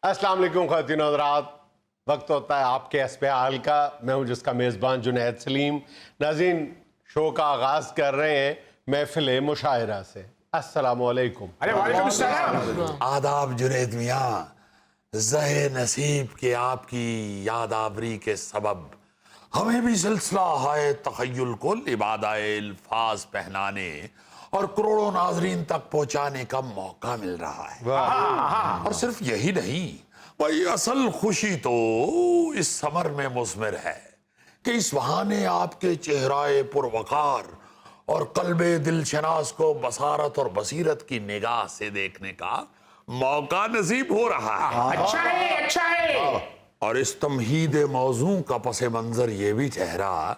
السلام علیکم خواتین و حضرات، وقت ہوتا ہے آپ کے اسپیال کا. میں ہوں جس کا میزبان جنید سلیم. ناظرین، شو کا آغاز کر رہے ہیں محفل مشاعرہ سے. السلام علیکم. وعلیکم السلام. آداب جنید میاں. زہ نصیب کے آپ کی یاد آوری کے سبب ہمیں بھی سلسلہ ہائے تخیل کو لبادۂ الفاظ پہنانے اور کروڑوں ناظرین تک پہنچانے کا موقع مل رہا ہے. اور صرف یہی نہیں بھائی، اصل خوشی تو اس سمر میں مثمر ہے کہ اس بہانے آپ کے چہرائے پروقار اور قلب دل شناس کو بصارت اور بصیرت کی نگاہ سے دیکھنے کا موقع نصیب ہو رہا ہے. اچھا ہے. اور اس تمہید موضوع کا پس منظر یہ بھی ٹھہرا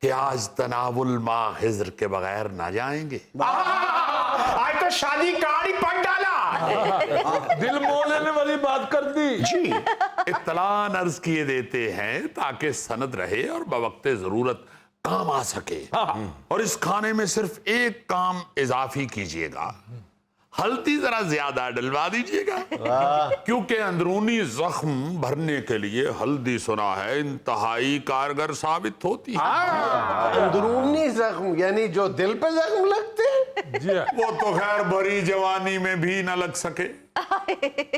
کہ آج تناول ماہ خضر کے بغیر نہ جائیں گے. آج تو شادی کارڈ ہی پٹ ڈالا. دل مول لینے والی بات کر دی. جی اطلاع عرض کیے دیتے ہیں تاکہ سند رہے اور بوقت ضرورت کام آ سکے. اور اس کھانے میں صرف ایک کام اضافی کیجئے گا، ہلدی ذرا زیادہ ڈلوا دیجئے گا، کیونکہ اندرونی زخم بھرنے کے لیے ہلدی سنا ہے انتہائی کارگر ثابت ہوتی ہے. اندرونی زخم یعنی جو دل پہ زخم لگتے ہیں؟ جی وہ تو خیر بری جوانی میں بھی نہ لگ سکے.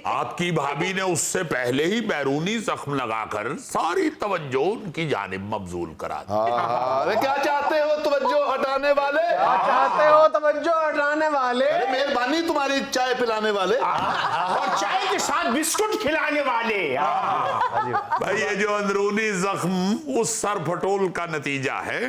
آپ کی بھابھی نے اس سے پہلے ہی بیرونی زخم لگا کر ساری توجہ ان کی جانب مبذول کرا دی. ارے کیا چاہتے ہو توجہ ہٹانے والے؟ چاہتے ہو توجہ ہٹانے والے؟ مہربانی تمہاری چائے پلانے والے اور چائے کے ساتھ بسکٹ کھلانے والے. بھائی یہ جو اندرونی زخم اس سر پھٹول کا نتیجہ ہے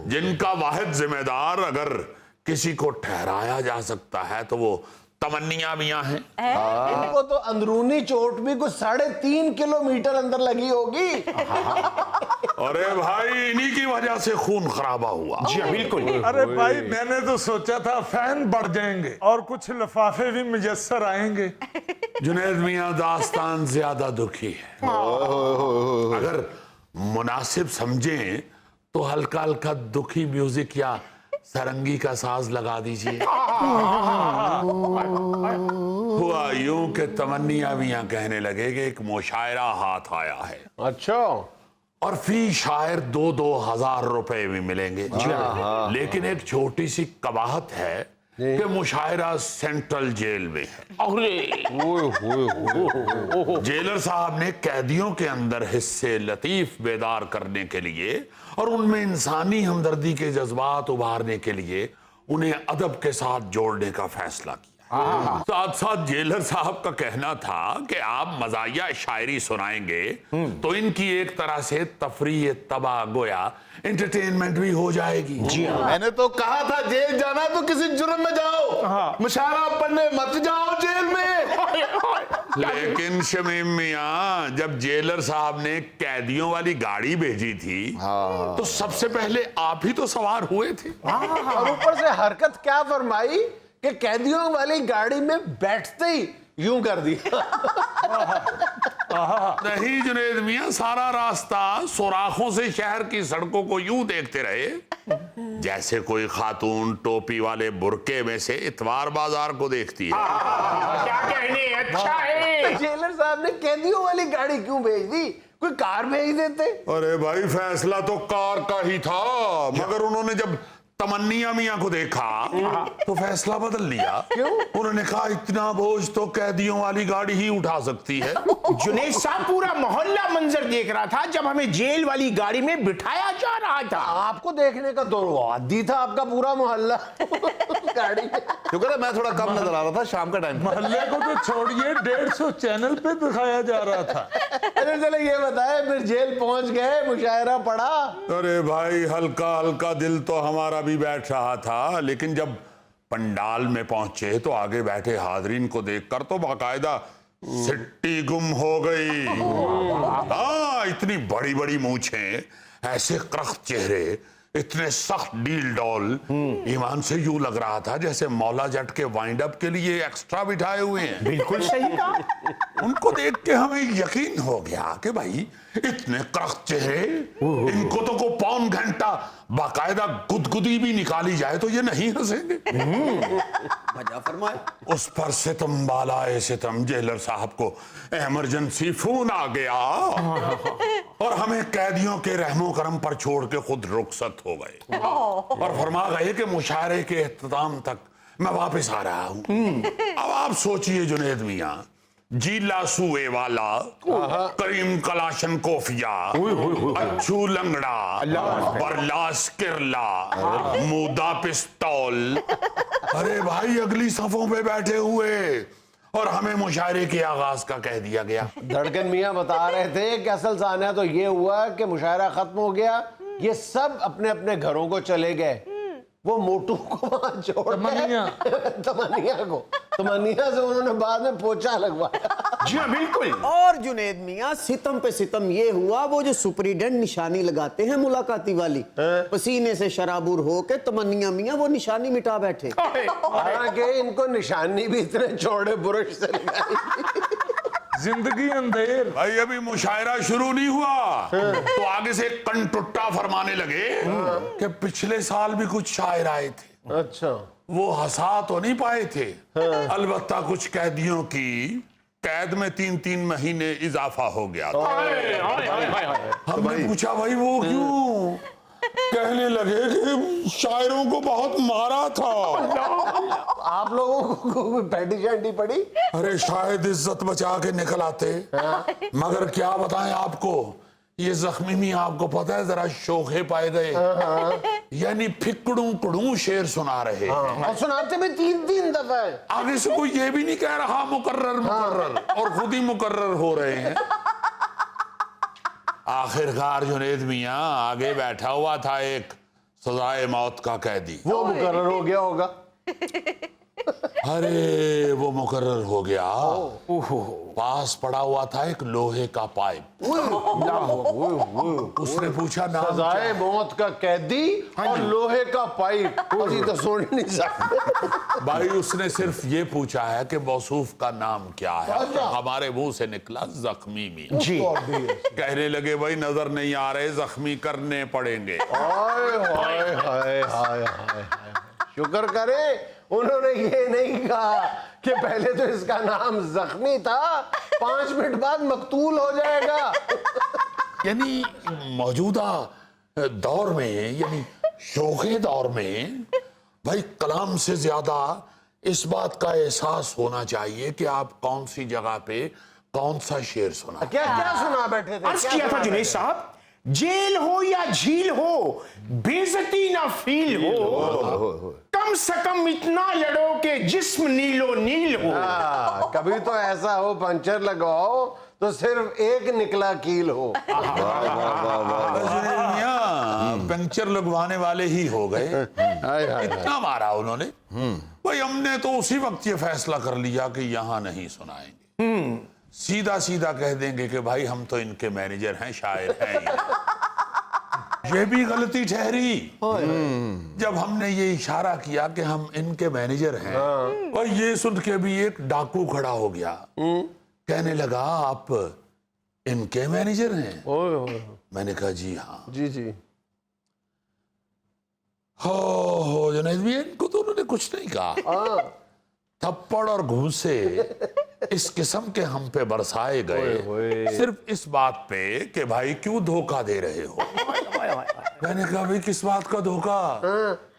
جن کا واحد ذمہ دار اگر کسی کو ٹھہرایا جا سکتا ہے تو وہ تمنیاں میاں ہیں. ان کو تو اندرونی چوٹ بھی کچھ 3.5 کلومیٹر اندر لگی ہوگی. ارے بھائی انہی کی وجہ سے خون خرابہ ہوا. جی بالکل. ارے بھائی میں نے تو سوچا تھا فین بڑھ جائیں گے اور کچھ لفافے بھی میسر آئیں گے. جنید میاں داستان زیادہ دکھی ہے. اگر مناسب سمجھیں تو ہلکا ہلکا دکھی میوزک یا سرنگی کا ساز لگا دیجئے. ہوا یوں کہ تمنیاں میاں کہنے لگے کہ ایک مشاعرہ ہاتھ آیا ہے اچھا. اور فی شاعر 2,000 روپے بھی ملیں گے. لیکن ایک چھوٹی سی قباحت ہے کہ مشاعرہ سینٹرل جیل میں ہے. جیلر صاحب نے قیدیوں کے اندر حصے لطیف بیدار کرنے کے لیے اور ان میں انسانی ہمدردی کے جذبات ابھارنے کے لیے انہیں ادب کے ساتھ جوڑنے کا فیصلہ کیا. ساتھ ساتھ جیلر صاحب کا کہنا تھا کہ آپ مزاحیہ شاعری سنائیں گے تو ان کی ایک طرح سے تفریح تباہ گویا انٹرٹینمنٹ بھی ہو جائے گی. میں نے تو کہا تھا جیل جانا تو کسی جرم میں جاؤ، مشاعرہ پڑھنے مت جاؤ جیل میں. لیکن شمیم میاں جب جیلر صاحب نے قیدیوں والی گاڑی بھیجی تھی تو سب سے پہلے آپ ہی تو سوار ہوئے تھے. اور اوپر سے حرکت کیا فرمائی کہ قیدیوں والی گاڑی میں بیٹھتے ہی یوں کر دی. نہیں جنید میاں، سارا راستہ سوراخوں سے شہر کی سڑکوں کو یوں دیکھتے رہے جیسے کوئی خاتون ٹوپی والے برقعے میں سے اتوار بازار کو دیکھتی ہے. کیا کہنے. اچھا ہے. جیلر صاحب نے قیدیوں والی گاڑی کیوں بھیج دی؟ کوئی کار بھیج دیتے. ارے بھائی فیصلہ تو کار کا ہی تھا، مگر انہوں نے جب تمنیاں میاں کو دیکھا تو فیصلہ بدل لیا. انہوں نے کہا اتنا بوجھ تو قیدیوں والی گاڑی ہی اٹھا سکتی ہے. جنید صاحب پورا محلہ منظر دیکھ رہا تھا جب ہمیں جیل والی گاڑی میں بٹھایا جا رہا تھا. آپ کو دیکھنے کا تو عادی تھا آپ کا پورا محلہ گاڑی میں. شکر ہے میں تھوڑا کم نظر آ رہا تھا شام کا ٹائم. محلے کو تو چھوڑیے 150 چینل پہ دکھایا جا رہا تھا. چلے یہ بتائے پھر جیل پہنچ گئے، مشاعرہ پڑھا؟ ارے بھائی ہلکا ہلکا دل تو ہمارا بھی بیٹھ رہا تھا، لیکن جب پنڈال میں پہنچے تو آگے بیٹھے حاضرین کو دیکھ کر تو باقاعدہ سٹی گم ہو گئی. اتنی بڑی بڑی مونچھیں، ایسے کرخت چہرے، اتنے سخت ڈیل ڈول، ایمان سے یوں لگ رہا تھا جیسے مولا جٹ کے وائنڈ اپ کے لیے ایکسٹرا بٹھائے ہوئے ہیں. بالکل صحیح کہا. ان کو دیکھ کے ہمیں یقین ہو گیا کہ بھائی اتنے کرخت چہرے، ان کو تو کو پون گھنٹہ باقاعدہ گدگدی بھی نکالی جائے تو یہ نہیں ہنسیں گے۔ بجا فرمائے۔ اس پر ستم بالائے ستم، جیلر صاحب کو ایمرجنسی فون آ گیا اور ہمیں قیدیوں کے رحم و کرم پر چھوڑ کے خود رخصت ہو گئے اور فرما گئے کہ مشاعرے کے اختتام تک میں واپس آ رہا ہوں۔ اب آپ سوچئے جنید میاں، جیلا سوئے والا، کریم کلاشن کوفیا، اچھو لنگڑا، برلاس کرلا، مودا پستول، ارے بھائی اگلی صفوں پہ بیٹھے ہوئے اور ہمیں مشاعرے کے آغاز کا کہہ دیا گیا۔ دھڑکن میاں بتا رہے تھے کہ اصل سانحہ تو یہ ہوا کہ مشاعرہ ختم ہو گیا، یہ سب اپنے اپنے گھروں کو چلے گئے، وہ موٹو کو وہاں چھوڑ تمنیا سے انہوں نے بعد میں پوچھا لگوایا۔ جی ہاں بالکل۔ اور جنید میاں ستم پہ ستم یہ ہوا، وہ جو سپریڈنٹ نشانی لگاتے ہیں ملاقاتی والی، پسینے سے شرابور ہو کے تمنیا میاں وہ نشانی مٹا بیٹھے۔ حالانکہ ان کو نشانی بھی اتنے چوڑے برش سے لگائی۔ زندگی اندھیر۔ بھائی ابھی مشاعرہ شروع نہیں ہوا تو آگے سے کن ٹٹا فرمانے لگے کہ پچھلے سال بھی کچھ شاعر آئے تھے، اچھا وہ ہنسا تو نہیں پائے تھے، البتہ کچھ قیدیوں کی قید میں 3 مہینے اضافہ ہو گیا تھا۔ ہم نے پوچھا بھائی وہ کیوں؟ کہنے لگے کہ شاعروں کو بہت مارا تھا۔ آپ لوگوں کو پینٹی شینٹی پڑی؟ ارے شاید عزت بچا کے نکل آتے، مگر کیا بتائیں آپ کو، یہ زخمی میں آپ کو پتہ ہے ذرا شوخے پائے گئے، یعنی پھکڑوں کڑوں شعر سنا رہے ہیں اور سناتے بھی 3 دفعہ۔ آگے سے کوئی یہ بھی نہیں کہہ رہا مقرر اور خود ہی مقرر ہو رہے ہیں۔ آخرکار جنید میاں آگے بیٹھا ہوا تھا ایک سزائے موت کا قیدی، وہ مقرر ہو گیا ہوگا۔ ارے وہ مقرر ہو گیا، پاس پڑا ہوا تھا ایک لوہے کا پائپ، اس نے پوچھا نام سزائے موت کا قیدی اور لوہے کا پائپ، اسی تو سن نہیں سکتے۔ بھائی اس نے صرف یہ پوچھا ہے کہ موصوف کا نام کیا ہے، ہمارے منہ سے نکلا زخمی میاں۔ جی کہنے لگے بھائی نظر نہیں آ رہے، زخمی کرنے پڑیں گے۔ ہائے ہائے ہائے ہائے، شکر کرے انہوں نے یہ نہیں کہا کہ پہلے تو اس کا نام زخمی تھا، 5 منٹ بعد مقتول ہو جائے گا۔ یعنی موجودہ دور میں، یعنی شوخے دور میں، بھائی کلام سے زیادہ اس بات کا احساس ہونا چاہیے کہ آپ کون سی جگہ پہ کون سا شعر سنا۔ کیا سنا بیٹھے تھے؟ عرض کیا تھا جنید صاحب، جیل ہو یا جھیل ہو، بےعزتی نہ فیل ہو، کم سے کم اتنا لڑو کہ جسم نیلو نیل ہو۔ کبھی تو ایسا ہو پنچر لگاؤ تو صرف ایک نکلا کیل ہو۔ پنکچر لگوانے والے ہی ہو گئے، اتنا مارا انہوں نے۔ بھائی ہم نے تو اسی وقت یہ فیصلہ کر لیا کہ یہاں نہیں سنائیں گے، سیدھا سیدھا کہہ دیں گے کہ بھائی ہم تو ان کے مینیجر ہیں، شاعر ہیں۔ یہ بھی غلطی ٹھہری جب ہم نے یہ اشارہ کیا کہ ہم ان کے مینیجر ہیں، اور یہ سن کے بھی ایک ڈاکو کھڑا ہو گیا، کہنے لگا آپ ان کے مینیجر ہیں؟ میں نے کہا جی ہاں۔ جی ہو جنید بھی، ان کو تو انہوں نے کچھ نہیں کہا، تھپڑ اور گھوسے اس قسم کے ہم پہ برسائے گئے، صرف اس بات پہ کہ بھائی کیوں دھوکہ دے رہے ہو۔ میں نے کہا بھئی کس بات کا دھوکہ؟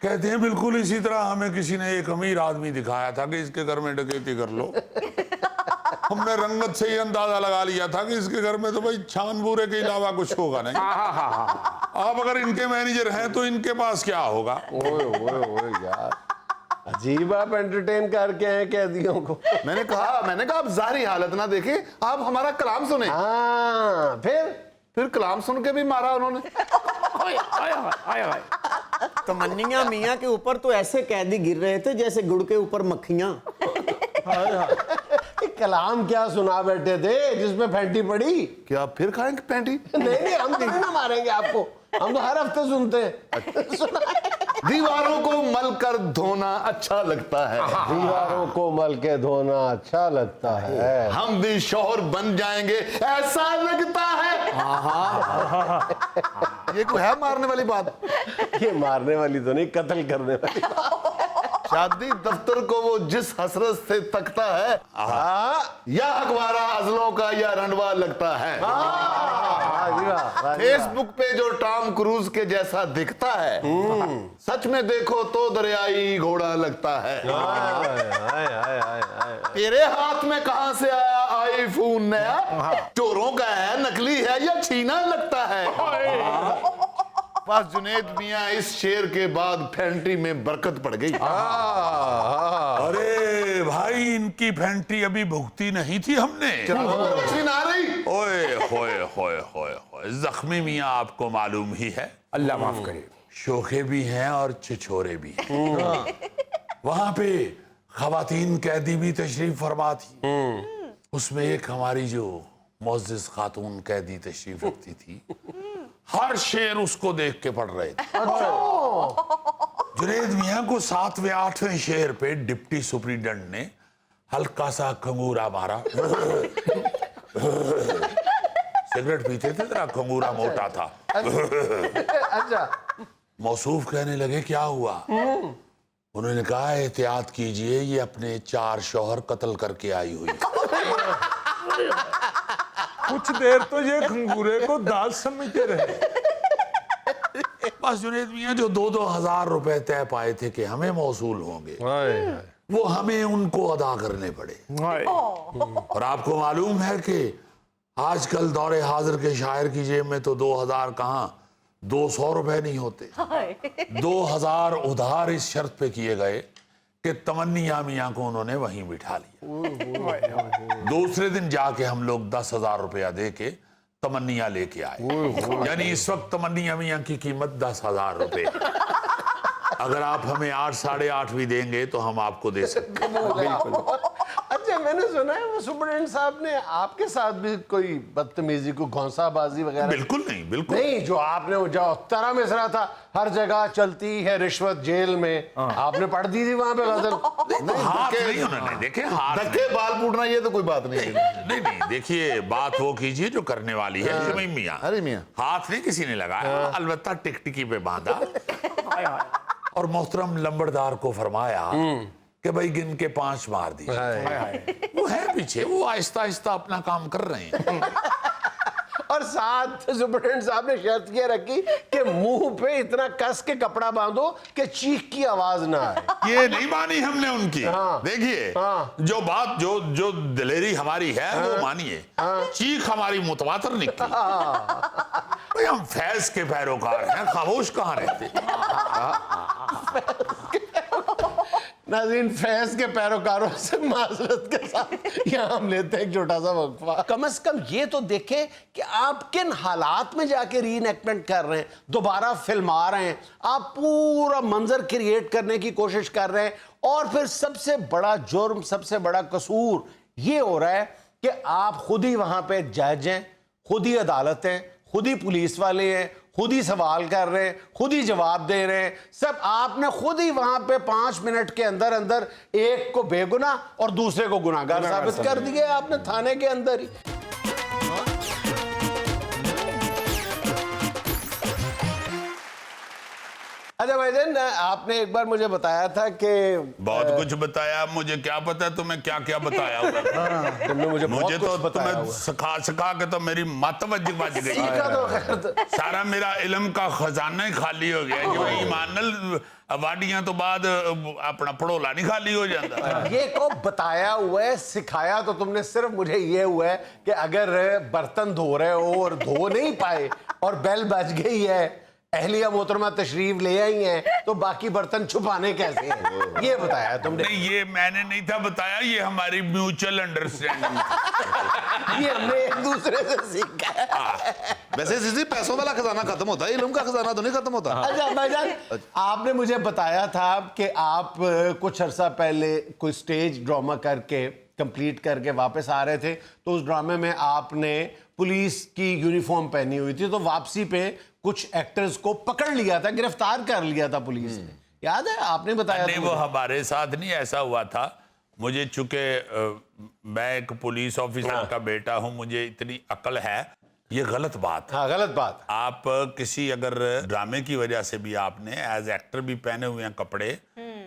کہتے ہیں بالکل اسی طرح ہمیں کسی نے ایک امیر آدمی دکھایا تھا کہ اس کے گھر میں ڈکیتی کر لو، ہم نے رنگت سے یہ اندازہ لگا لیا تھا کہ اس کے گھر میں تو بھئی چھان بورے کے علاوہ کچھ ہوگا نہیں، آپ اگر ان کے مینیجر ہیں تو ان کے پاس کیا ہوگا؟ یار عجیب، آپ انٹرٹین کر کے ہیں قیدیوں کو۔ میں نے کہا آپ ظاہری حالت نہ دیکھیں، آپ ہمارا کلام سنیں۔ ہاں پھر کلام سن کے بھی مارا انہوں نے۔ تمنیا میاں کے اوپر تو ایسے قیدی گر رہے تھے جیسے گڑ کے اوپر مکھیاں۔ کلام کیا سنا بیٹھے تھے جس میں پھینٹی پڑی؟ کیا پھر کھائیں گے پینٹی؟ نہیں ہم تو نہ ماریں گے آپ کو، ہم تو ہر ہفتے سنتے ہیں۔ दीवारों को मल कर धोना अच्छा लगता है, दीवारों को मल के धोना अच्छा लगता है, हम भी शौहर बन जाएंगे ऐसा लगता है। ये कोई है मारने वाली बात? ये मारने वाली तो नहीं, कत्ल करने वाली। शादी दफ्तर को वो जिस हसरत से तकता है, या अखबारा अजलों का या रंडवा लगता है। फेसबुक पे जो टॉम क्रूज के जैसा दिखता है, सच में देखो तो दरियाई घोड़ा लगता है। तेरे हाथ में कहां से आया आईफोन नया, चोरों का है, नकली है या छीना लगता है। बस जुनेद मियां इस शेर के बाद फैंटी में बरकत पड़ गई। अरे भाई, इनकी फैंटी अभी भुगती नहीं थी हमने। रोशनी ना रही। ओए होए होए होए होए, जख्मी मियां आपको मालूम ही है, अल्लाह माफ करे। शोखे भी हैं और छिछोरे भी हैं। वहां पे खवातीन कैदी भी तशरीफ फरमा थी। उसमें एक हमारी जो मोअज़्ज़िज़ खातून कैदी तशरीफ रखती थी, हर शेर उसको देख के पढ़ रहे थे। जुनैद मियां को 7वें 8वें शेर पे डिप्टी सुपरिटेंडेंट ने हल्का सा खंगूरा मारा। सिगरेट पीते थे, तेरा खंगूरा मोटा था। अच्छा, मौसूफ कहने लगे क्या हुआ? उन्होंने कहा एहतियात कीजिए, ये अपने 4 शौहर कत्ल करके आई हुई। कुछ देर तो ये खंगूरे को दाल समझते रहे। बस जुनैद मियां जो 2-2 हजार रुपए तय पाए थे कि हमें मौसूल होंगे, वो हमें उनको अदा करने पड़े। और आपको मालूम है कि आजकल दौरे हाजिर के शायर की जेब में तो 2000 कहाँ 200 रुपए नहीं होते। 2000 उधार इस शर्त पे किए गए कि तमन्निया मियां को उन्होंने वहीं बिठा लिया। दूसरे दिन जाके हम लोग 10,000 रुपया दे के तमन्निया लेके आए। यानी इस वक्त तमन्निया मियां की कीमत 10,000 रुपए। अगर आप हमें 8 साढ़े 8 भी देंगे तो हम आपको दे सकते हैं। अच्छा, मैंने सुना है वो सुपरिटेंडेंट साहब ने आपके साथ भी कोई बदतमीजी को घौंसाबाजी वगैरह? बिल्कुल नहीं, बिल्कुल नहीं, जो आपने वो जो तरह मिसरा था, हर जगह चलती है रिश्वत जेल में, आपने पढ़ दी थी वहां पे गजल? हाथ नहीं उन्होंने देखे, हाथ धक्के बाल फूटना ये तो कोई बात नहीं है। नहीं नहीं, देखिए बात वो कीजिए जो करने वाली है। शमीम मियां, अरे मियां, हाथ नहीं किसी ने लगाया, अलबत्ता टिकटिकी पे बांधा और मोहतरम लंबड़दार को फरमाया कि भाई गिन के 5 मार दी। वो है पीछे, वो आहिस्ता आहिस्ता अपना काम कर रहे हैं। और साथ सुपरिटेंडेंट साहब ने शर्त ये रखी कि मुंह पे इतना कस के कपड़ा बांधो कि चीख की आवाज ना आए। ये नहीं मानी हमने उनकी। हाँ। देखिए, हाँ। जो बात जो दिलेरी हमारी है वो मानिए, चीख हमारी मुतवातर निकली। भाई हम फैज के पैरोकार हैं, खामोश कहाँ रहते। नाज़रीन, फैज के पैरोकारों से माजरत के साथ यहाँ हम लेते हैं एक छोटा सा वक्फा। कम से कम ये तो देखें कि आप किन हालात में जाके रीइनैक्टमेंट कर रहे हैं, दोबारा फिल्मा रहे हैं, आप पूरा मंजर क्रिएट करने की कोशिश कर रहे हैं। और फिर सबसे बड़ा जुर्म, सबसे बड़ा कसूर ये हो रहा है कि आप खुद ही वहां पे जज हैं, खुद ही अदालत हैं, खुद ही पुलिस वाले हैं, खुद ही सवाल कर रहे हैं, खुद ही जवाब दे रहे हैं। सब आपने खुद ही वहां पे 5 मिनट के अंदर अंदर एक को बेगुनाह और दूसरे को गुनाहगार साबित कर दिया आपने थाने के अंदर ही। अच्छा भाईजान, आपने एक बार मुझे बताया था कि बहुत कुछ बताया, मुझे क्या पता तुम्हें क्या क्या बताया होगा। तुमने मुझे मुझे तो बताया तुम्हें सिखा के तो मेरी मत बज गई। सारा मेरा इल्म का खजाना ही खाली हो गया। जो ईमानल वाडियां तो बाद अपना पड़ोला नहीं खाली हो जाता। ये को बताया हुआ है, सिखाया तो तुमने सिर्फ मुझे ये हुआ है कि अगर बर्तन धो रहे हो और धो नहीं पाए और बेल बज गई है, अहलिया मोहतरमा तशरीफ ले आई हैं, तो बाकी बर्तन छुपाने कैसे हैं, ये बताया तुमने। नहीं, ये मैंने नहीं था बताया, ये हमारी म्यूचुअल अंडरस्टैंडिंग। ये हमने एक दूसरे से सीखा है। वैसे सीसी पैसों वाला खजाना खत्म होता है, इल्म का खजाना तो नहीं खत्म होता। अच्छा भाईजान, आपने मुझे बताया था कि आप कुछ अरसा पहले कोई स्टेज ड्रामा करके कंप्लीट करके वापस आ रहे थे, तो उस ड्रामे में आपने पुलिस की यूनिफॉर्म पहनी हुई थी, तो वापसी पे کچھ ایکٹرز کو پکڑ لیا تھا, گرفتار کر لیا تھا پولیس نے, یاد ہے آپ نے بتایا نہیں, وہ ہمارے ساتھ نہیں ایسا ہوا تھا. مجھے چونکہ میں ایک پولیس آفیسر کا بیٹا ہوں, مجھے اتنی عقل ہے. یہ غلط بات ہے. ہاں غلط بات. آپ کسی اگر ڈرامے کی وجہ سے بھی آپ نے ایز ایکٹر بھی پہنے ہوئے ہیں کپڑے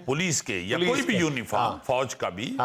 پولیس کے یا کوئی بھی یونیفارم, فوج کا بھی,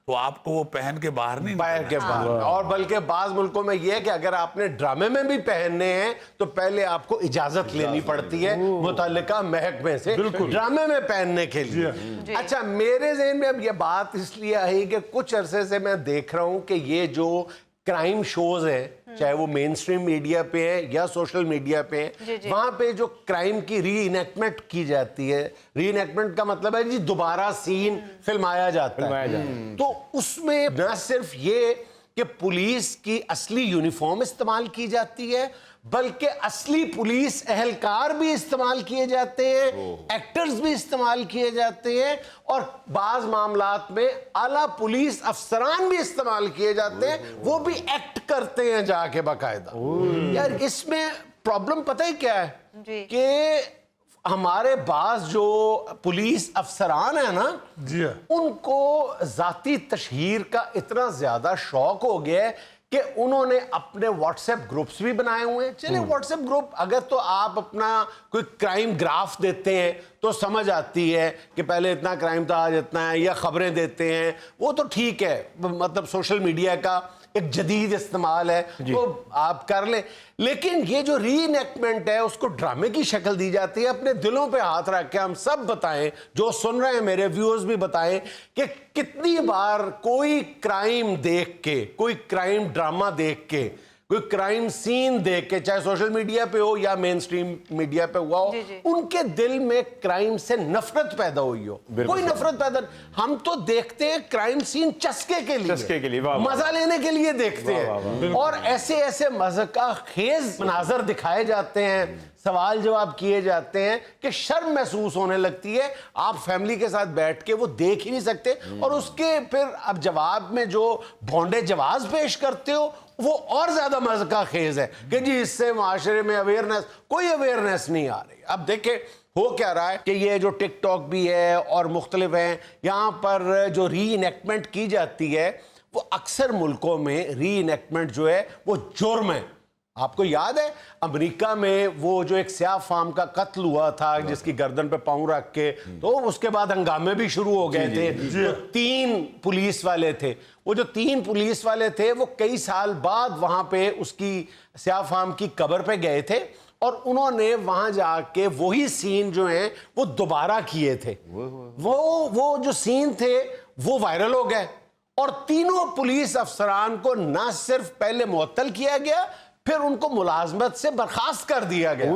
تو آپ کو وہ پہن کے باہر نہیں باہر کے باہر. اور بلکہ بعض ملکوں میں یہ ہے کہ اگر آپ نے ڈرامے میں بھی پہننے ہیں تو پہلے آپ کو اجازت لینی پڑتی ہے متعلقہ محکمے سے ڈرامے میں پہننے کے لیے. اچھا, میرے ذہن میں اب یہ بات اس لیے آئی کہ کچھ عرصے سے میں دیکھ رہا ہوں کہ یہ جو کرائم شوز ہیں, چاہے وہ مین سٹریم میڈیا پہ ہیں یا سوشل میڈیا پہ ہیں, وہاں پہ جو کرائم کی ری انیکٹمنٹ کی جاتی ہے, ری انیکٹمنٹ کا مطلب ہے جی دوبارہ سین فلمایا جاتا ہے, تو اس میں نہ صرف یہ کہ پولیس کی اصلی یونیفارم استعمال کی جاتی ہے بلکہ اصلی پولیس اہلکار بھی استعمال کیے جاتے ہیں, ایکٹرز بھی استعمال کیے جاتے ہیں, اور بعض معاملات میں اعلیٰ پولیس افسران بھی استعمال کیے جاتے ہیں, وہ بھی ایکٹ کرتے ہیں جا کے باقاعدہ. یار اس میں پرابلم پتہ ہی کیا ہے کہ ہمارے بعض جو پولیس افسران ہیں نا, ان کو ذاتی تشہیر کا اتنا زیادہ شوق ہو گیا ہے کہ انہوں نے اپنے واٹس ایپ گروپس بھی بنائے ہوئے ہیں. چلیں واٹس ایپ گروپ اگر تو آپ اپنا کوئی کرائم گراف دیتے ہیں تو سمجھ آتی ہے کہ پہلے اتنا کرائم تھا آج اتنا ہے, یا خبریں دیتے ہیں, وہ تو ٹھیک ہے, مطلب سوشل میڈیا کا ایک جدید استعمال ہے تو آپ کر لیں. لیکن یہ جو ری انیکٹمنٹ ہے اس کو ڈرامے کی شکل دی جاتی ہے. اپنے دلوں پہ ہاتھ رکھ کے ہم سب بتائیں, جو سن رہے ہیں میرے ویورز بھی بتائیں کہ کتنی بار کوئی کرائم دیکھ کے, کوئی کرائم ڈرامہ دیکھ کے, کوئی کرائم سین دیکھ کے, چاہے سوشل میڈیا پہ ہو یا مین سٹریم میڈیا پہ ہوا ہو, ان کے دل میں کرائم سے نفرت پیدا ہوئی ہو. کوئی نفرت پیدا, ہم تو دیکھتے ہیں کرائم سین چسکے کے لیے, مزہ لینے کے لیے دیکھتے ہیں, اور ایسے ایسے مذہقہ خیز مناظر دکھائے جاتے ہیں, سوال جواب کیے جاتے ہیں کہ شرم محسوس ہونے لگتی ہے. آپ فیملی کے ساتھ بیٹھ کے وہ دیکھ ہی نہیں سکتے, اور اس کے پھر اب جواب میں جو بھونڈے جواز پیش کرتے ہو وہ اور زیادہ مذہقہ خیز ہے کہ جی اس سے معاشرے میں اویئرنیس, کوئی اویئرنیس نہیں آ رہی. اب دیکھیں ہو کیا رہا ہے کہ یہ جو ٹک ٹاک بھی ہے اور مختلف ہیں, یہاں پر جو ری انیکٹمنٹ کی جاتی ہے وہ اکثر ملکوں میں ری انیکٹمنٹ جو ہے وہ جرم ہے. آپ کو یاد ہے امریکہ میں وہ جو ایک سیاہ فام کا قتل ہوا تھا جس کی گردن پہ پاؤں رکھ کے, تو اس کے بعد ہنگامے بھی شروع ہو گئے تھے. جو 3 پولیس والے تھے, وہ جو 3 پولیس والے تھے وہ کئی سال بعد وہاں پہ اس کی سیاہ فام کی قبر پہ گئے تھے, اور انہوں نے وہاں جا کے وہی سین جو ہیں وہ دوبارہ کیے تھے. وہ جو سین تھے وہ وائرل ہو گئے, اور تینوں پولیس افسران کو نہ صرف پہلے معطل کیا گیا, پھر ان کو ملازمت سے برخاست کر دیا گیا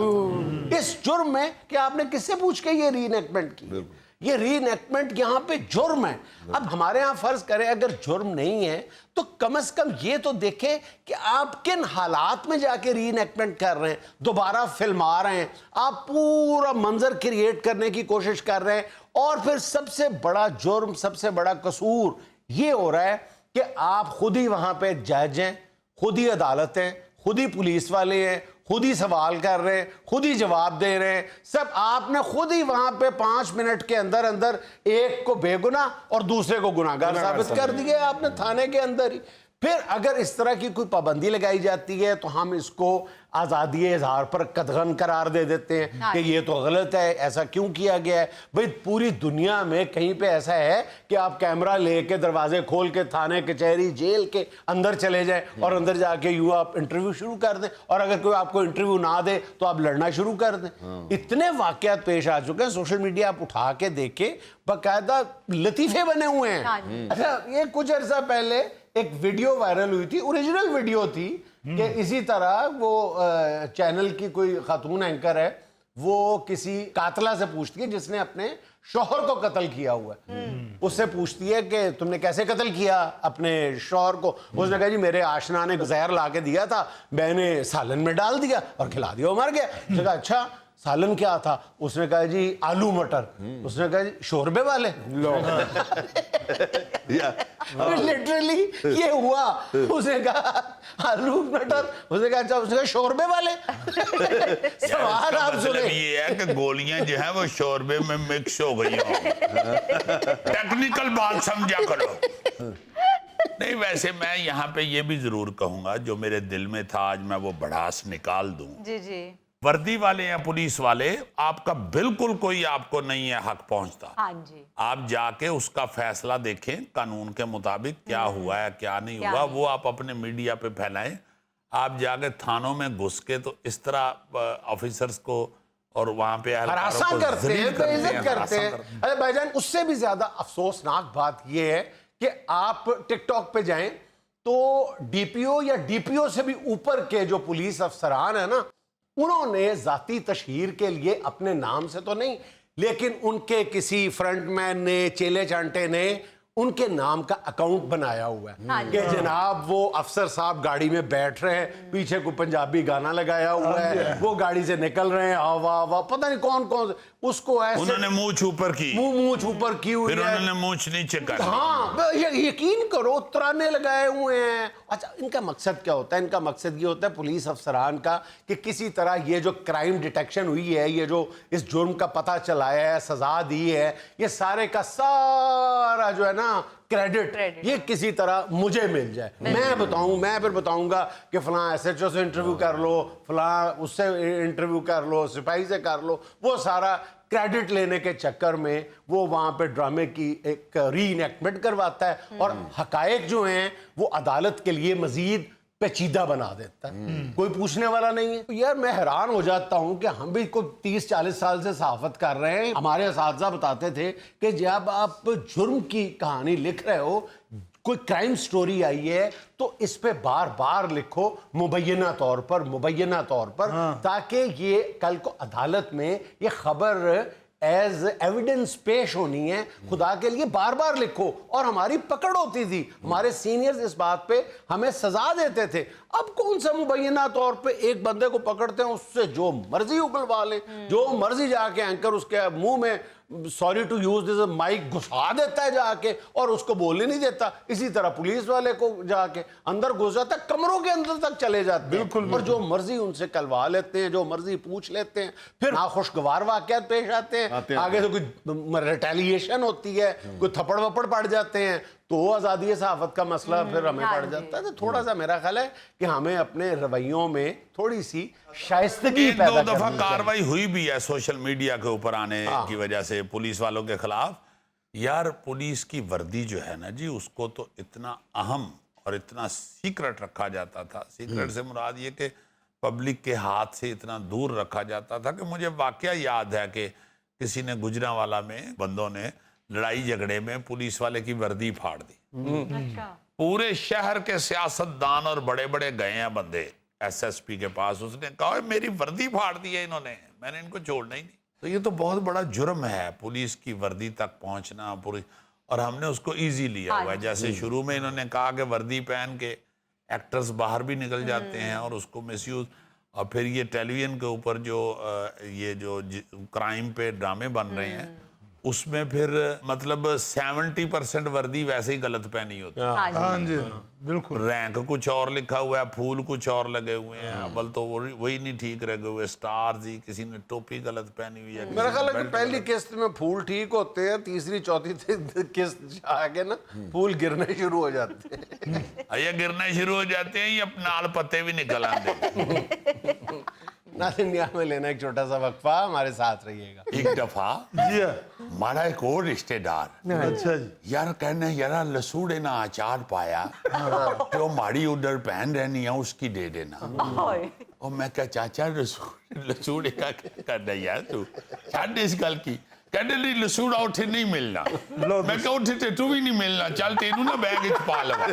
اس جرم میں کہ آپ نے کس سے پوچھ کے یہ ری انیکٹمنٹ کی. یہ ری انیکٹمنٹ یہاں پہ جرم ہے. اب ہمارے ہاں فرض کریں اگر جرم نہیں ہے تو کم از کم یہ تو دیکھیں کہ آپ کن حالات میں جا کے ری انیکٹمنٹ کر رہے ہیں, دوبارہ فلم آ رہے ہیں, آپ پورا منظر کریٹ کرنے کی کوشش کر رہے ہیں, اور پھر سب سے بڑا جرم, سب سے بڑا قصور یہ ہو رہا ہے کہ آپ خود ہی وہاں پہ جج ہیں, خود ہی عدالت ہیں, خود ہی پولیس والے ہیں, خود ہی سوال کر رہے ہیں, خود ہی جواب دے رہے ہیں, سب آپ نے خود ہی وہاں پہ 5 منٹ کے اندر اندر ایک کو بے گناہ اور دوسرے کو گناہگار ثابت کر دیا آپ نے تھانے کے اندر ہی. پھر اگر اس طرح کی کوئی پابندی لگائی جاتی ہے تو ہم اس کو آزادی اظہار پر قدغن قرار دے دیتے ہیں کہ یہ تو غلط ہے, ایسا کیوں کیا گیا ہے. بھئی پوری دنیا میں کہیں پہ ایسا ہے کہ آپ کیمرہ لے کے دروازے کھول کے تھانے, کچہری, جیل کے اندر چلے جائیں اور اندر جا کے یوں آپ انٹرویو شروع کر دیں, اور اگر کوئی آپ کو انٹرویو نہ دے تو آپ لڑنا شروع کر دیں. اتنے واقعات پیش آ چکے ہیں, سوشل میڈیا آپ اٹھا کے دیکھیں, باقاعدہ لطیفے بنے ہوئے ہیں. اچھا, یہ کچھ عرصہ پہلے ایک ویڈیو وائرل ہوئی تھی, اوریجنل ویڈیو تھی, کہ اسی طرح وہ چینل کی کوئی خاتون اینکر ہے, وہ کسی قاتلہ سے پوچھتی ہے جس نے اپنے شوہر کو قتل کیا ہوا ہے, اس سے پوچھتی ہے کہ تم نے کیسے قتل کیا اپنے شوہر کو. اس نے کہا جی میرے آشنا نے زہر لا کے دیا تھا, میں نے سالن میں ڈال دیا اور کھلا دیا, وہ مر گیا. اس نے کہا اچھا सालन क्या था? उसने कहा जी आलू मटर। उसने कहा जी शोरबे वाले। लिटरली ये हुआ। उसने कहा आलू मटर, उसने कहा अच्छा, उसने कहा शोरबे वाले। सवाल आप मतलब सुने। ये है कि गोलियां जो है वो शोरबे में मिक्स हो गई हो। टेक्निकल बात समझा करो। नहीं, वैसे मैं यहाँ पे ये भी जरूर कहूंगा, जो मेरे दिल में था आज मैं वो भड़ास निकाल दूं। जी जी। वर्दी वाले या पुलिस वाले, आपका बिल्कुल कोई आपको नहीं है हक पहुंचता। हाँ जी। आप जाके उसका फैसला देखें कानून के मुताबिक, क्या हुआ है क्या नहीं हुआ, वो आप अपने मीडिया पे फैलाएं। आप जाके थानों में घुस के तो इस तरह ऑफिसर्स को और वहां पे हरासा करते हैं, बेइज्जत करते हैं। अरे भाईजान, उससे भी ज्यादा अफसोसनाक बात यह है कि आप टिकटॉक पे जाएं तो डीपीओ या डीपीओ से भी ऊपर के जो पुलिस अफसरान है ना, उन्होंने जाती तशहीर के लिए अपने नाम से तो नहीं, लेकिन उनके किसी फ्रंटमैन ने, चेले चांटे ने उनके नाम का अकाउंट बनाया हुआ है कि जनाब वो अफसर साहब गाड़ी में बैठ रहे हैं, पीछे को पंजाबी गाना लगाया हुआ है, वो गाड़ी से निकल रहे हैं, हवा हवा पता नहीं कौन कौन, उसको ऐसे उन्होंने मुंह ऊपर की, मुंह ऊपर की हुई फिर है। उन्होंने मुंह नीचे कर दी। हाँ, यकीन करो तराने लगाए हुए हैं। अच्छा, इनका मकसद क्या होता है? इनका मकसद ये होता है पुलिस अफसरान का कि किसी तरह ये जो क्राइम डिटेक्शन हुई है, ये जो इस जुर्म का पता चलाया है, सजा दी है, ये सारे का सारा जो है ना क्रेडिट ये किसी तरह मुझे मिल जाए। मैं फिर बताऊंगा कि फलां एसएचओ से इंटरव्यू कर लो, फलां उससे इंटरव्यू कर लो, सिपाही से कर लो। वो सारा क्रेडिट लेने के चक्कर में वो वहां पे ड्रामे की एक रीइनैक्टमेंट करवाता है और हकायक जो हैं वो अदालत के लिए मजीद पेचीदा बना देता है। कोई पूछने वाला नहीं है। तो यार मैं हैरान हो जाता हूं कि हम भी कोई 30-40 साल से सहाफत कर रहे हैं। हमारे असातिज़ा बताते थे कि जब आप जुर्म की कहानी लिख रहे हो, कोई क्राइम स्टोरी आई है, तो इस पे बार बार लिखो मुबैना तौर पर ताकि ये कल को अदालत में ये खबर एज एविडेंस पेश होनी है। खुदा के लिए बार बार लिखो। और हमारी पकड़ होती थी, हमारे सीनियर्स इस बात पे हमें सजा देते थे। अब कौन सा मुबैना तौर पे एक बंदे को पकड़ते हैं, उससे जो मर्जी उगलवा ले, जो मर्जी जाके एंकर उसके मुंह में, sorry to use this mike, घुसा देता है जाके और उसको बोलने नहीं देता। इसी तरह पुलिस वाले को जाके अंदर घुस जाता है, कमरों के अंदर तक चले जाते हैं और जो मर्जी उनसे कलवा लेते हैं, जो मर्जी पूछ लेते हैं। फिर नाखुशगवार वाकयात पेश आते हैं, आगे से कोई रिटेलिएशन होती है, कोई थप्पड़ वप्पड़ पड़ जाते हैं, तो आज़ादी सहाफत का मसला फिर हमें पड़ जाता है। तो थोड़ा सा मेरा ख्याल है कि हमें अपने रवैयों में थोड़ी सी शाइस्तगी एक पैदा दो दफा करनी चाहिए। कार्रवाई हुई भी है सोशल मीडिया के ऊपर आने की वजह से पुलिस वालों के खिलाफ। यार पुलिस की वर्दी जो है ना जी, उसको तो इतना अहम और इतना सीक्रेट रखा जाता था। सीक्रेट से मुराद ये कि पब्लिक के हाथ से इतना दूर रखा जाता था कि मुझे वाकया याद है कि किसी ने गुजरांवाला में बंदों ने लड़ाई झगड़े में पुलिस वाले की वर्दी फाड़ दी। अच्छा। पूरे शहर के सियासतदान और बड़े बड़े गए हैं बंदे एसएसपी के पास। उसने कहा मेरी वर्दी फाड़ दी है इन्होंने, मैंने इनको छोड़ना ही नहीं। तो ये तो बहुत बड़ा जुर्म है पुलिस की वर्दी तक पहुंचना पूरी, और हमने उसको इजी लिया हुआ है। जैसे शुरू में इन्होंने कहा कि वर्दी पहन के एक्टर्स बाहर भी निकल जाते हैं और उसको मिसयूज, और फिर ये टेलीविजन के ऊपर जो क्राइम पे ड्रामे बन रहे हैं उसमें फिर मतलब 70% वर्दी वैसे ही गलत पहनी होती है। हाँ जी, बिल्कुल। रैंक कुछ और लिखा हुआ है, फूल कुछ और लगे हुए हैं, अव्वल तो वही नहीं ठीक लगे हुए, स्टार्स ही, किसी ने टोपी गलत पहनी हुई है। मेरा ख्याल है कि पहली किस्त में फूल ठीक होते हैं, तीसरी चौथी किस्त आगे ना फूल गिरने शुरू हो जाते हैं। ये गिरने शुरू हो जाते हैं, ये नाल पत्ते भी निकल आते। नाज़रीन में लेना एक छोटा सा वक्फा, हमारे साथ रहिएगा। एक दफा जी हमारा एक और रिश्तेदार अच्छा जी। यार कहने यार लसूड़े ना अचार पाया जो माड़ी उधर पहन रहनी है उसकी दे देना। और मैं क्या चाचा लसूड़े का करना यार तू छाड़ इस गल की। कहते नहीं लसूड़ा उठे नहीं मिलना। मैं क्या उठे तू भी नहीं मिलना, चल तेनू ना बैग च पा लवा।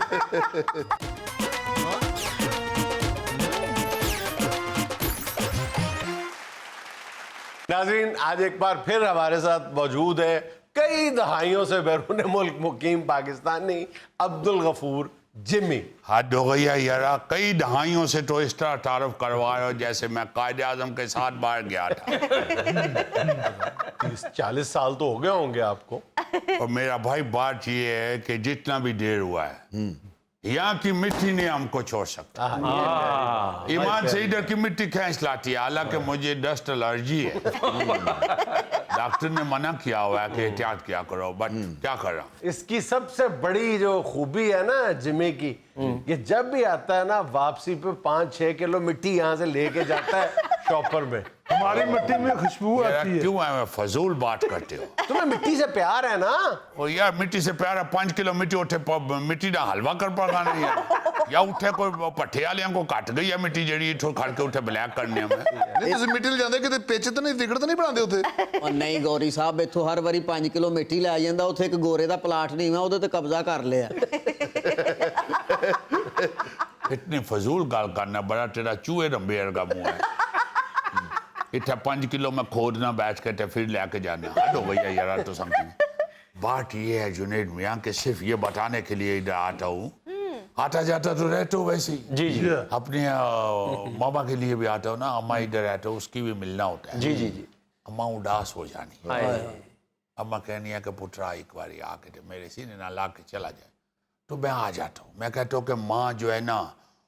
नाज़रीन, आज एक बार फिर हमारे साथ मौजूद है कई दहाइयों से बैरून मुल्क मुकीम पाकिस्तानी अब्दुल गफूर जिमी। हद हो गई है यारा, कई दहाइयों से तो इस तरह तारुफ करवा रहे हो जैसे मैं कायदे आजम के साथ बाहर गया था। 40 साल तो हो गए होंगे आपको। और मेरा भाई बात ये है कि जितना भी देर हुआ है यहाँ की मिट्टी नहीं हमको छोड़ सकता। ईमान से इधर की मिट्टी खींच लाती है, हालांकि मुझे डस्ट एलर्जी है। डॉक्टर ने मना किया हुआ है कि एहतियात किया करो, बट क्या कर रहा हूं। इसकी सबसे बड़ी जो खूबी है ना जिमी की, ये जब भी आता है ना वापसी पे 5-6 किलो मिट्टी यहाँ से लेके जाता है शॉपर में। हमारी मिट्टी में खुशबू यार आती है। क्यों है फजूल बात करते हो। तुम्हें मिट्टी से प्यार है ना। और यार मिट्टी से प्यार है, 5 किलो मिट्टी उठे मिट्टी ना हलवा कर पड़ा नहीं है, या उठे कोई पट्ठे वाले को काट गई है मिट्टी जड़ी इठो खड़ के उठे ब्लैक करने में। नहीं तुम मिट्टी ले जाते कि पेच तो नहीं तिकड़ तो नहीं बनाते उथे। और नहीं गौरी साहब, इथों हर वारी 5 किलो मिट्टी लै ਜਾਂਦਾ, ਉੱਥੇ ਇੱਕ ਗੋਰੇ ਦਾ ਪਲਾਟ ਨਹੀਂ ਵਾ, ਉਹਦੇ ਤੇ ਕਬਜ਼ਾ ਕਰ ਲਿਆ। इतनी फजूल गाल करना, बड़ा तेरा चूहे रंबेर का मुंह है। इतना 5 किलो में खोदना बैठ के फिर लेके जाना, हद हो भैया यार। तो समझी बात ये है जुनेद मियाँ के सिर्फ ये बताने के लिए इधर आता हूँ, आता जाता तो रहते हो वैसे ही। जी जी अपने मामा के लिए भी आता हूँ ना, अम्मा इधर रहते हो, उसकी भी मिलना होता है। जी जी जी। अम्मा उदास हो जानी, अम्मा कहनी है कि पुत्रा एक बार आके तो मेरे सीने ना ला के चला जाए, तो मैं आ जाता हूँ। मैं कहता हूँ कि माँ जो है ना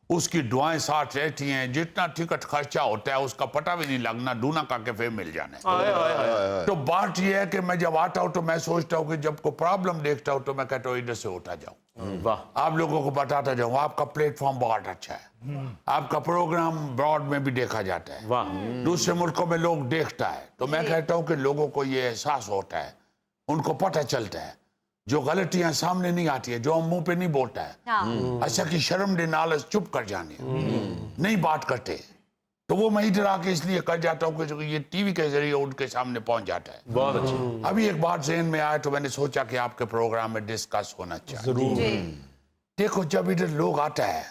उसकी दुआएं साथ रहती हैं, जितना टिकट खर्चा होता है उसका पता भी नहीं लगना, दूना करके फिर मिल जाना है। तो बात यह है कि मैं जब आता हूँ तो मैं सोचता हूँ कि जब कोई प्रॉब्लम देखता हूँ तो मैं कहता हूँ इधर से उठा जाऊँ, वाह। आप लोगों को बताता जाऊँ आपका प्लेटफॉर्म बहुत अच्छा है, आपका प्रोग्राम ब्रॉड में भी देखा जाता है, वाह। दूसरे मुल्कों में लोग देखता है। तो मैं कहता हूँ कि लोगों को ये एहसास होता है, उनको पता चलता है, जो गलतियां सामने नहीं आती है, जो हम मुंह पे नहीं बोलता है, अच्छा की शर्म दे नालच चुप कर जाने, नहीं बात करते, तो वो मैं इधर आके इसलिए कर जाता हूँ कि ये टीवी के जरिए उनके सामने पहुंच जाता है। बहुत अच्छी। अभी एक बात ज़हन में आया तो मैंने सोचा कि आपके प्रोग्राम में डिस्कस होना चाहिए। जरूर। देखो जब इधर लोग आता है,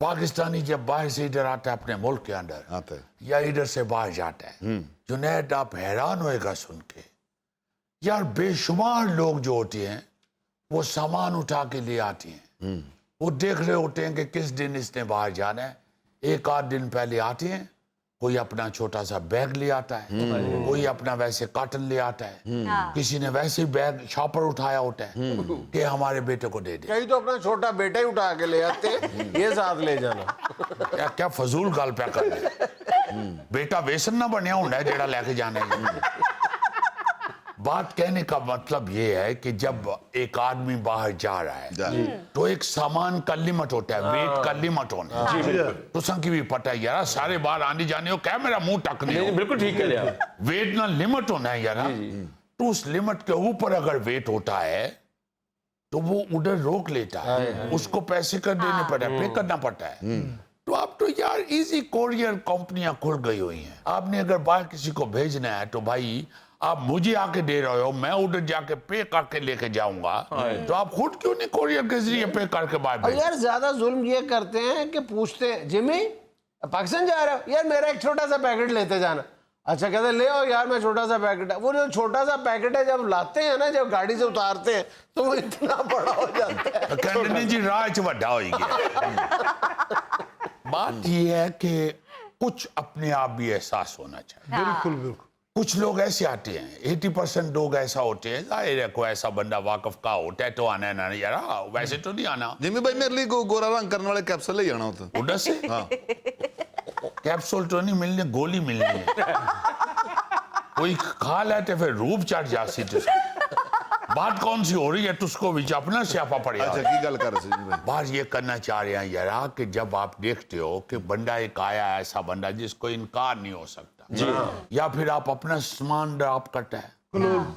पाकिस्तानी जब बाहर से इधर आता है अपने मुल्क के अंदर आता है या इधर से बाहर जाता है, जुनैद आप हैरान होएगा सुन के, यार बेशुमार लोग जो होते हैं वो सामान उठा के ले आते हैं, वो देख रहे होते हैं कि किस दिन इसने बाहर जाना है, 1-8 दिन पहले आते हैं, कोई अपना छोटा सा बैग ले आता है, कोई अपना वैसे कार्टन ले आता है, किसी ने वैसे बैग शॉपर उठाया होता है कि हमारे बेटे को दे दे। कई तो अपना छोटा बेटा ही उठा के ले आते, ये साथ ले जाना। क्या फजूल गल पे कर रहे, बेटा वेसन ना बनया होना है जेड़ा लेके जाना है। बात कहने का मतलब ये है कि जब एक आदमी बाहर जा रहा है तो एक सामान का लिमिट होता है, वेट का लिमिट होना है। तो संकी भी पता है यार, सारे बार आने जाने हो क्या मेरा मुंह टकने हो, बिल्कुल ठीक है यार। वेट ना लिमिट होना है यार। तो उस लिमिट के ऊपर अगर वेट होता है तो वो उधर रोक लेता है, उसको पैसे कर देने पड़ता है, पे करना पड़ता है। तो अब तो यार इजी कोरियर कंपनियां खुल गई हुई हैं, आपने अगर बाहर किसी को भेजना है तो भाई आप मुझे आके दे रहे हो, मैं उधर जाके पे करके लेके जाऊंगा, तो आप खुद क्यों नहीं कोरियर के जरिए पे करके बाहर और भेज। यार ज्यादा जुल्म ये करते हैं कि पूछते हैं जिमी पाकिस्तान जा रहे हो यार, मेरा एक छोटा सा पैकेट लेते जाना। अच्छा कहते ले आओ यार, मैं छोटा सा पैकेट है। वो जो छोटा सा पैकेट है जब लाते हैं ना, जब गाड़ी से उतारते हैं तो वो इतना बड़ा हो जाता है। कहते नहीं जी राह च वड्डा हो गया। बात ये है कि कुछ अपने आप भी एहसास होना चाहिए। बिल्कुल बिल्कुल। कुछ लोग ऐसे आते हैं, 80% लोग ऐसा होते हैं, जाहिर है कोई ऐसा बंदा वाकफ का होता है तो आना है ना यार, वैसे तो नहीं आना। जिम्मी भाई मेरे लिए गोरा रंग करने वाले कैप्सूल ले जाना होता। उधर से हाँ कैप्सूल तो नहीं मिलने, गोली मिलनी है। कोई खा लेते फिर रूप चढ़ जाती तो बात कौन सी हो रही है, तुझको भी अपना स्यापा पड़ेगा। अच्छा की गल कर रहे जिम्मी भाई। बात ये करना चाह रहे हैं यार कि जब आप देखते हो कि बंदा एक आया ऐसा बंदा जिसको इनकार नहीं हो सकता, या फिर आप अपना सामान ड्रॉप करता है,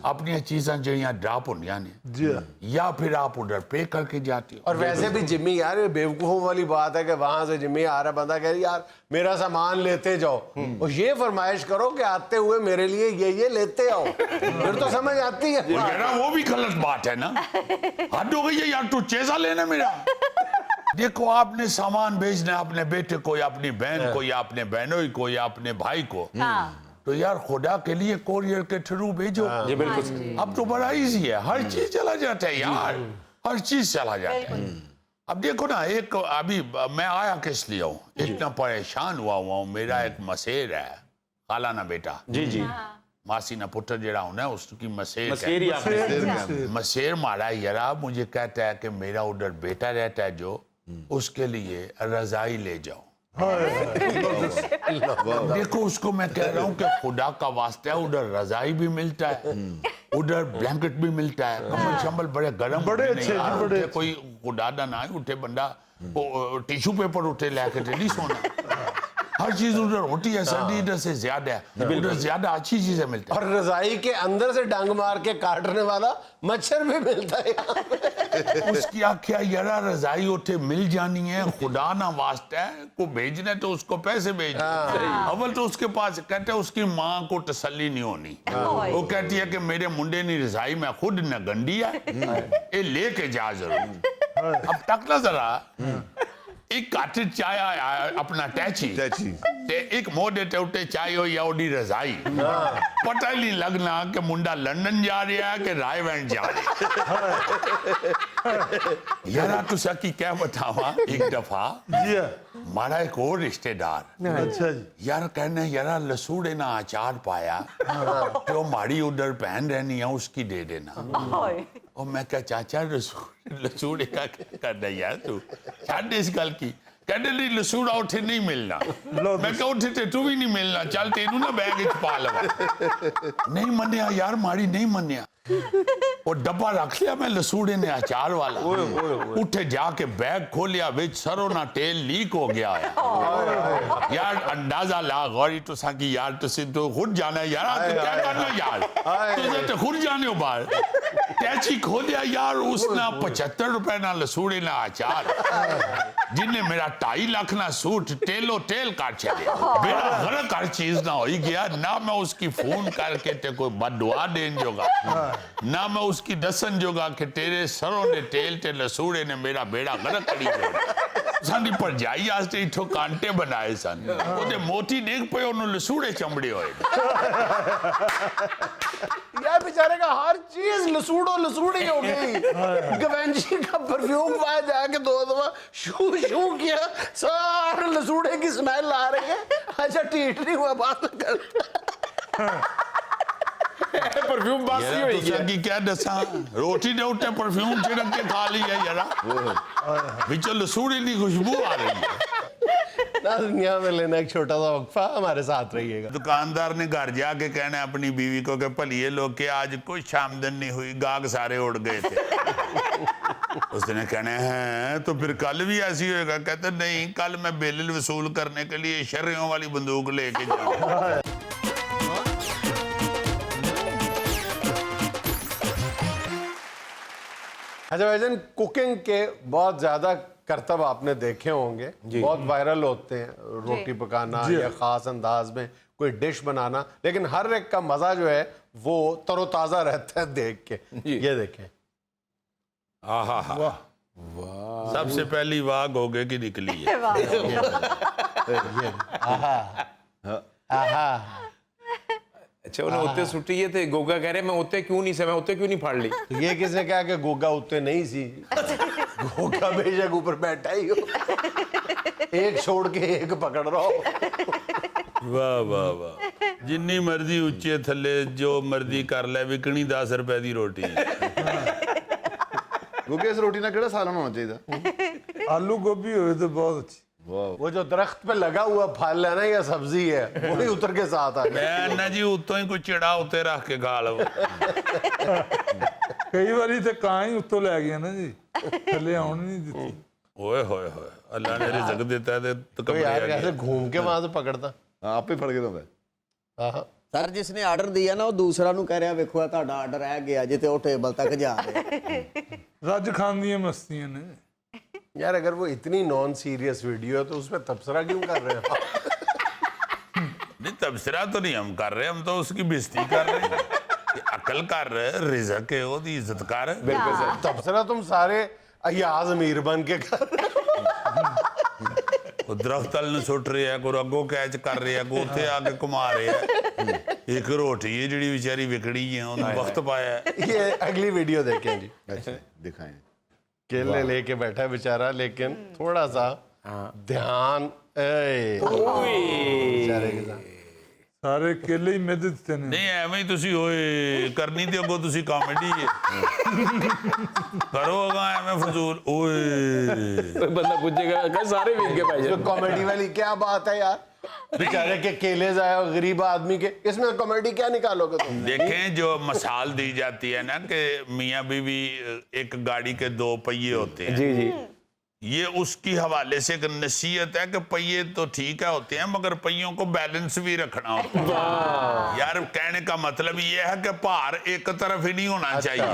अपनी चीजें जड़ियां ड्रॉप होंगे जी या फिर आप उधर पे करके जाते हो। और वैसे भी जिम्मी यार ये बेवकूफों वाली बात है कि वहां से जिम्मी आ रहा बंदा कह रही यार मेरा सामान लेते जाओ, और ये फरमाइश करो कि आते हुए मेरे लिए ये लेते आओ, फिर तो समझ आती है। मेरा वो भी गलत बात है ना, हद हो गई है यार, तू चेजा लेना मेरा। देखो आपने सामान भेजना है अपने बेटे को या अपनी बहन को या अपने बहनों को या अपने भाई को, तो यार खुदा के लिए कोरियर के थ्रू भेजो। जी बिल्कुल। अब तो बड़ा इजी है, हर चीज चला जाता है यार, हर चीज चला जाता है। अब देखो ना, एक अभी मैं आया किस लिए हूँ, इतना परेशान हुआ हूँ। मेरा एक मसेर है, खाला ना बेटा, जी जी मासी ना पुत्र जरा हूँ ना, उसकी मसेर मसेरी है। मसेर मारा यारा, मुझे कहता है कि मेरा उधर बेटा रहता है जो, उसके लिए रजाई ले जाओ। देखो उसको मैं कह रहा हूँ कि खुदा का वास्ता है, उधर रजाई भी मिलता है, उधर ब्लैंकेट भी मिलता है, कंबल शंबल बड़े गर्म, बड़े नहीं अच्छे जी, यार, बड़े उठे कोई खुदा दा ना उठे बंदा टिश्यू पेपर उठे लेके नहीं सोना। हर चीज उधर होती है, सर्दी इधर से ज्यादा है, उधर ज्यादा अच्छी चीजें मिलती है। और रजाई के अंदर से डांग मार के काटने वाला मच्छर भी मिलता है यहाँ पे। उसकी आख्या यारा रजाई उठे मिल जानी है, खुदा ना वास्ता है, को भेजना है तो उसको पैसे भेज। अव्वल तो उसके पास कहते हैं उसकी माँ को तसल्ली नहीं होनी, वो कहती है कि मेरे मुंडे ने रजाई में खुद न गंडी है, ये लेके जा जरूर। अब तक ना जरा एक काटे चाय अपना टैची ते एक मोड़े ते उठे चाय हो या ओडी रजाई, पता ही नहीं लगना कि मुंडा लंदन जा रहा है कि रायवंड जा रहा है। यारा तुसा की क्या बतावा, एक दफा जी मारा एक और रिश्तेदार अच्छा जी यार कहने यारा लसूड़े ना अचार पाया, जो माड़ी उधर पहन रहनी है उसकी दे देना। और मैं क्या चाचा लसूड़े का क्या करना यार, तू छाड़ इस गल की। कहने नहीं लसूड़ा उठे नहीं मिलना, मैं क्या उठे ते तू भी नहीं मिलना, चल तेनू ना बैग च पा लवा। नहीं मन्या यार, माड़ी नहीं मन्या, और डब्बा रख लिया मैं लसूड़े ने अचार वाला, उठे जाके बैग खोलिया, बिच सरों ना तेल लीक हो गया है। यार अंदाजा ला गौरी तो साकी यार तुसी तो खुद जाना है यार, तू क्या करना यार, तुझे तो खुद जाने हो बाहर। टैची खोलिया यार, उसना 75 रुपए ना लसूड़े ना अचार, जिन्हें मेरा 2.5 लाख ना सूट तेलो तेल काट चले। बेड़ा गरक हर चीज ना हो गया, ना मैं उसकी फोन करके ते कोई बददुआ देन जोगा, ना मैं उसकी दसन जोगा कि तेरे सरों ने तेल ते लसूड़े ने मेरा बेड़ा गरक करी जोड़ा। साडी भरजाई आस्ते इथो कांटे बनाए सन, ओदे मोती देख पे ओनु लसूड़े चमड़े होए। यार बेचारे का हर चीज लसूड़ी हो गई। गवेंजी का परफ्यूम पाया जाके 2 दफा शू शू किया, सारे लसूड़े की स्मेल आ रही है। अच्छा ठीक नहीं हुआ, बात कर परफ्यूम बासी यार होई तुसा गया। की क्या दसा, रोटी दे उठे परफ्यूम छिड़क के खा ली है यारा, बिच लसूड़े की खुशबू आ रही है। दुनिया में लेना एक छोटा सा वक्फा, हमारे साथ रहिएगा। दुकानदार ने घर जाके कहना अपनी बीवी को कि भलिए लोग के आज कुछ आमदन नहीं हुई, गाहक सारे उड़ गए थे। उसने कहना है तो फिर कल भी ऐसी होएगा, कहते नहीं कल मैं बिल वसूल करने के लिए शर्रियों वाली बंदूक लेके जाऊंगा। अच्छा भाईजान, कुकिंग के बहुत ज्यादा करतब आपने देखे होंगे, बहुत वायरल होते हैं, रोटी पकाना या खास अंदाज में कोई डिश बनाना, लेकिन हर एक का मजा जो है वो तरोताजा रहता है देख के। ये देखें, आहा सबसे पहली वाग हो गई कि निकली है। अच्छा उन्हें उत्ते सुट्टी है थे, गोगा कह रहे मैं उत्ते क्यों नहीं से, मैं उत्ते क्यों नहीं फाड़ ली। तो ये किसने कहा कि गोगा उत्ते नहीं सी, गोगा बेशक ऊपर बैठा ही हो, एक छोड़ के एक पकड़ रहा हो। वाह वाह वाह, जिन्नी मर्जी उच्चे थले जो मर्जी कर ले, विकनी 10 रुपए की रोटी। क्योंकि इस रोटी ना केड़ा सालन होना चाहिए। आलू गोभी हो तो बहुत अच्छी। वो जो दरख्त पे लगा हुआ फल है ना या सब्जी है, वही उतर के साथ आ गया। मैं ना जी उतो ही कोई चिड़ा उत्ते रख के खा लो। कई बारी तो ਕਾਂ ही ਉੱਤੋਂ ਲੈ ਗਿਆ ना जी, थले आउण नहीं ਦਿੱਤੀ। ओए होए होए, अल्लाह ने रिज़्क देता है तो तो यार कैसे घूम के वहां से पकड़ता। आप ही फड़ के दो। सर जिसने आर्डर दिया ना वो दूसरा नु कह रहा वेखो ये ਤੁਹਾਡਾ ਆਰਡਰ ਆ ਗਿਆ ਜੇ ਤੇ ਉਹ ਟੇਬਲ ਤੱਕ ਜਾ ਰਿਹਾ। ਰੱਜ ਖਾਣ ਦੀਆਂ ਮਸਤੀਆਂ ਨੇ। यार अगर वो इतनी नॉन सीरियस वीडियो है तो उसमें तबसरा क्यों कर रहे हैं? नहीं तबसरा तो नहीं हम कर रहे, हम तो उसकी बेइज्जती कर रहे हैं। अकल कर रहे, रिज़्क है ओदी इज्जत कर। बिल्कुल सर, तबसरा तुम सारे अयाज अमीर बन के कर रहे हो। वो दरख्त तल न सुट रहे है, कोई अगो कैच कर रहे है, कोई उत्थे आके घुमा रहे है। एक रोटी है जिहड़ी बेचारी विकड़ी है, उन्हें वक्त पाया है। ये अगली वीडियो देखें जी। अच्छा दिखाएं। केले लेके बैठा है बेचारा, लेकिन थोड़ा सा ध्यान बेचारे के साथ। सारे केले ही में ਦਿੱਤੇ ਨੇ ਨਹੀਂ ਐਵੇਂ ਹੀ ਤੁਸੀਂ ਓਏ ਕਰਨੀ ਤੇ ਅੱਗੋਂ ਤੁਸੀਂ ਕਾਮੇਡੀ ਕਰੋਗਾ ਐਵੇਂ ਫਜ਼ੂਲ ਓਏ बंदा पूछेगा कहीं सारे बीत के पाए तो कॉमेडी वाली क्या बात है यार, बेचारे के केले जाए और गरीब आदमी के, इसमें कॉमेडी क्या निकालोगे तुम? देखें जो मिसाल दी जाती है ना कि मियाँ बीवी एक गाड़ी के 2 पहिए होते हैं, जी जी ये उसकी हवाले से एक नसीहत है कि पहिए तो ठीक है होते हैं मगर पहियों को बैलेंस भी रखना होता है। यार कहने का मतलब ये है कि भार एक तरफ ही नहीं होना चाहिए।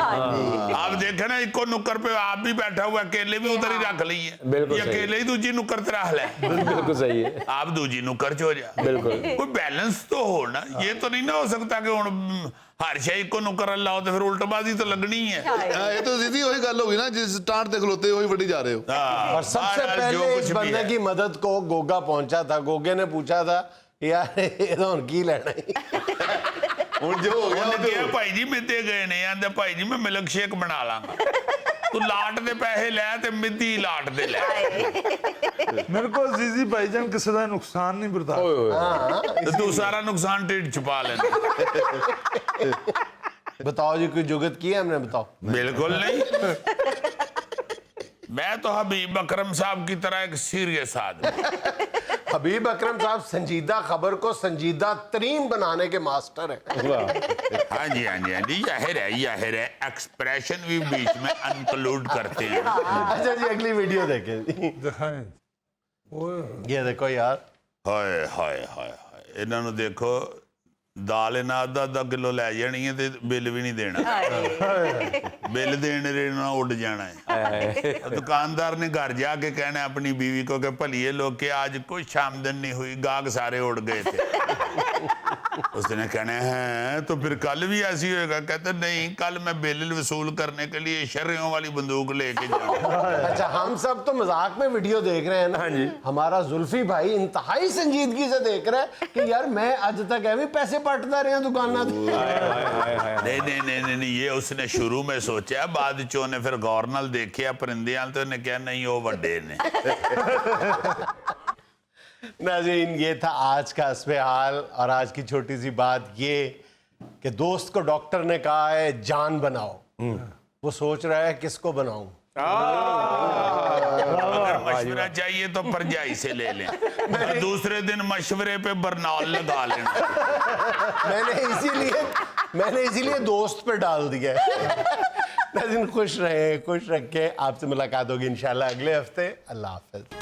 आप देखे ना इको नुक्कर पे आप भी बैठा हुआ, केले भी उधर ही रख लिए, बिल्कुल ये सही। केले ही दूजी नुक्कर ते रख ले, बिल्कुल सही है आप दूजी नुक्कर च हो जा। बिल्कुल कोई बैलेंस तो हो ना, ये तो नहीं ना हो सकता कि हुण हर शे को नुक्कर लाओ तो फिर उल्टबाजी तो लगनी ही है। ये तो दीदी वही गल होगी ना जिस टांट ते खलोते वही वड्डी जा रहे हो। हाँ, और सबसे बहरहाल जो पहले कुछ इस भी बंदे है। की मदद को गोगा पहुंचा था। गोगे ने पूछा था यार ये तो उनकी लेना ही। हुण जो हो गया ਉਹਨੇ वो तो ਕਿਹਾ ਭਾਈ ਜੀ ਮਿੱਤੇ ਗਏ ਨੇ, ਆਂਦੇ ਭਾਈ ਜੀ ਮੈਂ ਮਿਲਕ ਸ਼ੇਕ ਬਣਾ ਲਾਂਗਾ, ਤੂੰ ਲਾਟ ਦੇ ਪੈਸੇ ਲੈ ਤੇ ਮਿੱਦੀ ਲਾਟ ਦੇ ਲੈ। ਮੇਰੇ ਕੋ ਅਜ਼ੀਜ਼ੀ ਭਾਈਜਾਨ ਕਿਸੇ ਦਾ ਨੁਕਸਾਨ ਨਹੀਂ ਬਰਦਾਸ਼ਤ। ओए ओए ਤੇ ਤੂੰ ਸਾਰਾ ਨੁਕਸਾਨ ਢਿੱਡ ਚ ਪਾ ਲੈਣਾ। बताओ जी कोई जुगत की है हमने, बताओ। बिल्कुल नहीं, मैं तो हबीब अकरम साहब की तरह एक सीरियस आदमी। हबीब अकरम साहब संजीदा खबर को संजीदा तरीन बनाने के मास्टर हैं। हाँ जी हाँ जी हाँ जी, यह है एक्सप्रेशन भी बीच में इंक्लूड करते हैं। अच्छा जी अगली वीडियो देखें। ਦਿਖਾएं ਓਏ ये देखो यार, ਹਾਏ ਹਾਏ ਹਾਏ ਹਾਏ, ਇਹਨਾਂ ਨੂੰ ਦੇਖੋ, ਦਾਲ ਇਹਨਾਂ ਅੱਧਾ ਕਿਲੋ ਲੈ ਜਾਣੀ ਹੈ ਤੇ ਬਿੱਲ ਵੀ ਨਹੀਂ ਦੇਣਾ। ਬਿੱਲ ਦੇਣੇ ਨਾਲ ਉੱਡ ਜਾਣਾ है। दुकानदार ने घर जाके कहना अपनी बीवी को कि भलिए लोग के आज कुछ आमदन नहीं हुई, गाहक सारे उड़ गए थे। उसने कहना है तो फिर कल भी ऐसी होगा? कहते नहीं, कल मैं बिल वसूल करने के लिए शर्रियों वाली बंदूक लेके जाऊंगा। अच्छा हम सब तो मजाक में वीडियो देख रहे हैं ना। हाँ जी। हमारा जुल्फी भाई इंतहाई संजीदगी से देख रहा है कि यार मैं आज तक है भी पैसे पटता रहे दुकाना। नहीं, ये उसने शुरू में सोचा, बाद चो ने फिर गौर नाल देखिया परिंदे वाल, तो उन्हें कहा नहीं वो वड्डे ने। नाज़रीन ये था आज का अस्बे हाल, और आज की छोटी सी बात ये कि दोस्त को डॉक्टर ने कहा है जान बनाओ, वो सोच रहा है किसको बनाऊं। अगर मशवरा चाहिए तो परजाई से ले लें, और दूसरे दिन मशवरे पे बरनौल लगा लेना। मैंने इसीलिए दोस्त पे डाल दिया है। नाज़रीन खुश रहे, खुश रखे। आपसे मुलाकात होगी इंशाल्लाह अगले हफ्ते। अल्लाह हाफ़िज़।